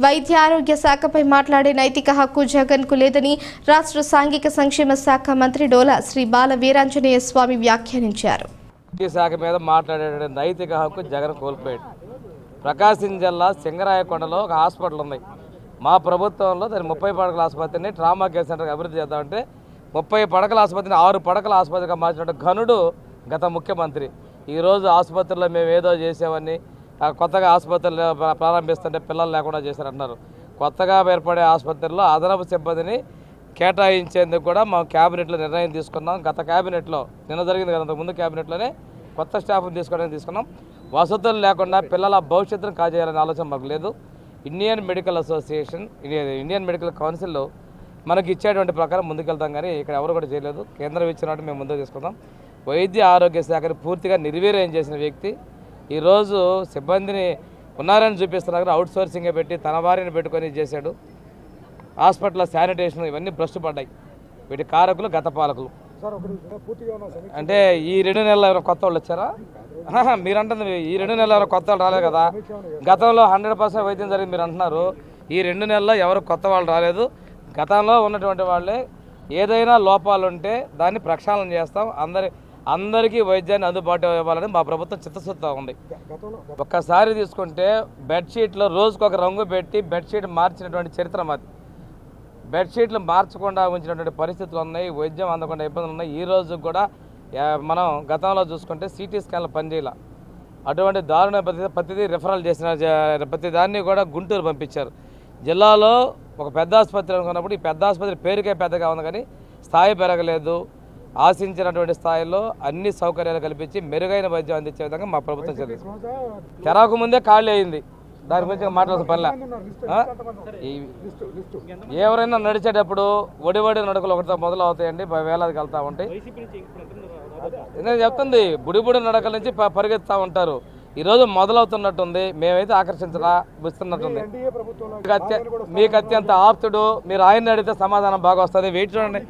వైద్య ఆరోగ్య శాఖపై మాట్లాడే నైతిక హక్కు జగన్కు లేదని రాష్ట్ర సాంఘిక సంక్షేమ శాఖ మంత్రి డోలా శ్రీ బాల వీరాంజనేయ స్వామి వ్యాఖ్యానించారు. ఈ శాఖ మీద మాట్లాడే నైతిక హక్కు జగన్ కోల్పోయాడు. ప్రకాశం జిల్లా సింగరాయకొండలో ఒక హాస్పిటల్ ఉంది. మా ప్రభుత్వంలో దాని 30 పడకల ఆసుపత్రిని ట్రామా కేర్ సెంటర్కి అభివృద్ధి చేద్దామంటే 30 పడకల ఆసుపత్రిని 6 పడకల ఆసుపత్రిగా మార్చినట్టు ఘనుడు గత ముఖ్యమంత్రి. ఈరోజు ఆసుపత్రిలో మేము ఏదో చేసామని కొత్తగా ఆసుపత్రులు ప్రారంభిస్తుంటే పిల్లలు లేకుండా చేశారంటున్నారు. కొత్తగా ఏర్పడే ఆసుపత్రిలో అదనపు సిబ్బందిని కేటాయించేందుకు కూడా మా క్యాబినెట్లో నిర్ణయం తీసుకున్నాం. గత క్యాబినెట్లో నిన్న జరిగింది కదా, అంతకుముందు క్యాబినెట్లోనే కొత్త స్టాఫ్ని తీసుకున్నాం. వసతులు లేకుండా పిల్లల భవిష్యత్తును కాజేయాలనే ఆలోచన మాకు లేదు. Indian medical association, Indian medical council మనకి ఇచ్చేటువంటి ప్రకారం ముందుకెళ్తాం, కానీ ఇక్కడ ఎవరు కూడా చేయలేదు. కేంద్రం ఇచ్చినట్టు మేము ముందుకు తీసుకుందాం. వైద్య ఆరోగ్య శాఖని పూర్తిగా నిర్వీర్యం చేసిన వ్యక్తి ఈరోజు సిబ్బందిని ఉన్నారని చూపిస్తున్నారు, అవుట్ సోర్సింగే పెట్టి తన వారిని పెట్టుకొని చేశాడు. హాస్పిటల్ శానిటేషన్ ఇవన్నీ భ్రష్టు పడ్డాయి. వీటి కారకులు గత పాలకులు. అంటే ఈ 2 నెలలు ఎవరైనా కొత్త వాళ్ళు వచ్చారా? మీరంటుంది ఈ 2 నెలలు ఎవరైనా కొత్త వాళ్ళు రాలేదు కదా. గతంలో 100% వైద్యం జరిగింది మీరు అంటున్నారు. ఈ 2 నెలల్లో ఎవరు కొత్త వాళ్ళు రాలేదు. గతంలో ఉన్నటువంటి వాళ్ళే. ఏదైనా లోపాలు ఉంటే దాన్ని ప్రక్షాళన చేస్తాం. అందరికీ వైద్యాన్ని అందుబాటులో ఇవ్వాలని మా ప్రభుత్వం చిత్తశుద్ధితో ఉంది. ఒక్కసారి తీసుకుంటే బెడ్షీట్లో రోజుకొక రంగు పెట్టి బెడ్షీట్ మార్చినటువంటి చరిత్ర మాది. బెడ్షీట్లు మార్చకుండా ఉంచినటువంటి పరిస్థితులు ఉన్నాయి. వైద్యం అందకుండా ఇబ్బందులు ఉన్నాయి. ఈ రోజు కూడా మనం గతంలో చూసుకుంటే సిటీ స్కాన్లు పనిచేయాల. అటువంటి దారుణ ప్రతిదీ రిఫరల్ చేసిన ప్రతి దాన్ని కూడా గుంటూరు పంపించారు. జిల్లాలో ఒక పెద్ద ఆసుపత్రి అనుకున్నప్పుడు ఈ పెద్ద ఆసుపత్రి పేరుకే పెద్దగా ఉంది, కానీ స్థాయి పెరగలేదు. ఆశించినటువంటి స్థాయిలో అన్ని సౌకర్యాలు కల్పించి మెరుగైన వైద్యం అందించే విధంగా మా ప్రభుత్వం చర్యలు. తెరకు ముందే ఖాళీ అయింది. దాని గురించి మాట్లాడాల్సిన పనిలే. ఎవరైనా నడిచేటప్పుడు ఒడివడి నడకలు ఒకటితో మొదలు అవుతాయండి, వేలాదికి వెళ్తూ ఉంటాయి. నేను చెప్తుంది బుడిబుడి నడకల నుంచి పరిగెత్తుతూ ఉంటారు. ఈరోజు మొదలవుతున్నట్టుంది. మేమైతే ఆకర్షిస్తున్నట్టుంది. మీకు అత్యంత ఆప్తుడు. మీరు ఆయన్ని అడిగితే సమాధానం బాగా వస్తుంది. వెయిట్ చూడండి.